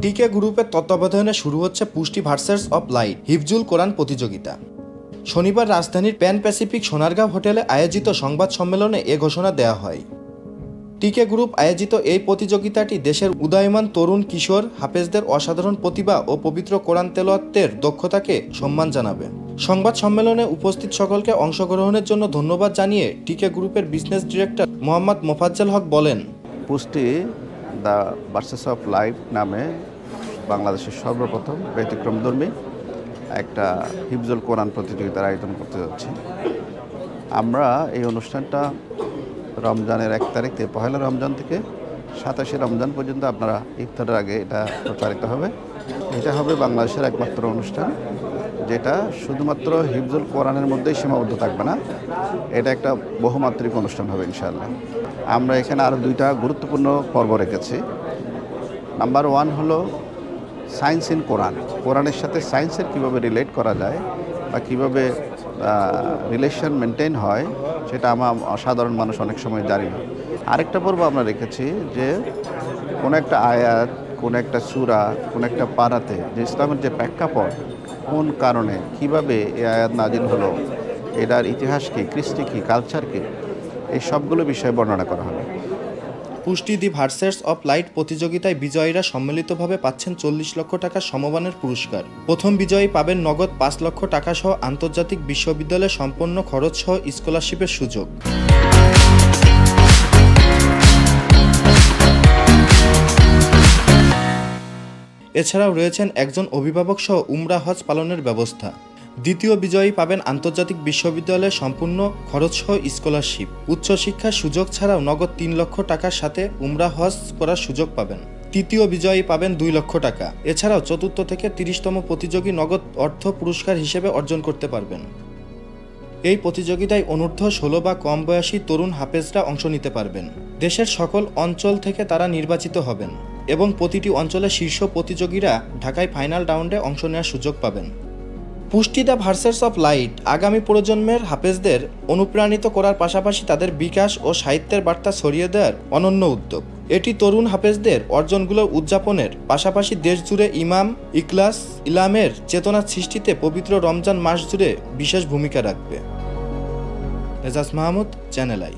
টিকে গ্রুপের তত্ত্বাবধানে শুরু হচ্ছে পুষ্টি ভার্সেস অফ লাইট হিফজুল কোরআন প্রতিযোগিতা। শনিবার রাজধানীর প্যান প্যাসিফিক সোনারগাঁও হোটেলে আয়োজিত সংবাদ সম্মেলনে এ ঘোষণা দেওয়া হয়। টিকে গ্রুপ আয়োজিত এই প্রতিযোগিতাটি দেশের উদীয়মান তরুণ কিশোর হাফেজদের অসাধারণ প্রতিভা ও পবিত্র কোরআন তেলাওয়াতের দক্ষতাকে সম্মান জানাবে। সংবাদ সম্মেলনে উপস্থিত সকলকে অংশগ্রহণের জন্য ধন্যবাদ জানিয়ে টিকে গ্রুপের বিজনেস ডিরেক্টর মোহাম্মদ মোফাজ্জল হক বলেন, পুষ্টি দ্য ভার্সেস অফ লাইফ নামে বাংলাদেশের সর্বপ্রথম ব্যতিক্রমধর্মী একটা হিফজুল কোরআন প্রতিযোগিতার আয়োজন করতে যাচ্ছি। আমরা এই অনুষ্ঠানটা রমজানের 1 তারিখ থেকে পহেলা রমজান থেকে 27শে রমজান পর্যন্ত আপনারা ইফতারের আগে এটা প্রচারিত হবে। এটা হবে বাংলাদেশের একমাত্র অনুষ্ঠান যেটা শুধুমাত্র হিফজুল কোরআনের মধ্যেই সীমাবদ্ধ থাকবে না, এটা একটা বহুমাত্রিক অনুষ্ঠান হবে ইনশাআল্লাহ। আমরা এখানে আরও 2টা গুরুত্বপূর্ণ পর্ব রেখেছি। নাম্বার 1 হলো সায়েন্স ইন কোরআন, কোরআনের সাথে সায়েন্সের কীভাবে রিলেট করা যায় বা কীভাবে রিলেশন মেনটেন হয় সেটা আমার সাধারণ মানুষ অনেক সময় জানি না। আরেকটা পর্ব আমরা রেখেছি যে কোনো একটা আয়াত, কোনো একটা সূরা, কোনো একটা পারাতে যে ইসলামের যে প্রেক্ষাপট, কোন কারণে কিভাবে এই আয়াত নাজিল হলো, এটার ইতিহাস কী, কৃষ্টি কী, কালচার কী, এই সবগুলো বিষয়ে বর্ণনা করা হবে। পুষ্টি দি ভার্সেস অফ লাইট প্রতিযোগিতায় বিজয়ীরা সম্মিলিতভাবে পাচ্ছেন 40 লক্ষ টাকা সমমানের পুরস্কার। প্রথম বিজয়ী পাবেন নগদ 5 লক্ষ টাকা সহ আন্তর্জাতিক বিশ্ববিদ্যালয়ে সম্পন্ন খরচ সহ স্কলারশিপের সুযোগ। এছাড়াও রয়েছেন একজন অভিভাবক সহ উমরা হজ পালনের ব্যবস্থা। দ্বিতীয় বিজয়ী পাবেন আন্তর্জাতিক বিশ্ববিদ্যালয়ে সম্পূর্ণ খরচসহ স্কলারশিপ। উচ্চশিক্ষার সুযোগ ছাড়াও নগদ 3 লক্ষ টাকার সাথে উমরা হজ করার সুযোগ পাবেন। তৃতীয় বিজয়ী পাবেন 2 লক্ষ টাকা। এছাড়াও চতুর্থ থেকে 30তম প্রতিযোগী নগদ অর্থ পুরস্কার হিসেবে অর্জন করতে পারবেন। এই প্রতিযোগিতায় অনূর্ধ্ব 16 বা কম বয়সী তরুণ হাফেজরা অংশ নিতে পারবেন। দেশের সকল অঞ্চল থেকে তারা নির্বাচিত হবেন এবং প্রতিটি অঞ্চলের শীর্ষ প্রতিযোগীরা ঢাকায় ফাইনাল রাউন্ডে অংশ নেওয়ার সুযোগ পাবেন। পুষ্টি দ্য ভার্সেস অফ লাইট আগামী প্রজন্মের হাফেজদের অনুপ্রাণিত করার পাশাপাশি তাদের বিকাশ ও সাহিত্যের বার্তা ছড়িয়ে দেওয়ার অনন্য উদ্যোগ। এটি তরুণ হাফেজদের অর্জনগুলো উদযাপনের পাশাপাশি দেশজুড়ে ইমাম, ইখলাস, ইলামের চেতনা সৃষ্টিতে পবিত্র রমজান মাস জুড়ে বিশেষ ভূমিকা রাখবে। Ejaz Mahmud, channel I.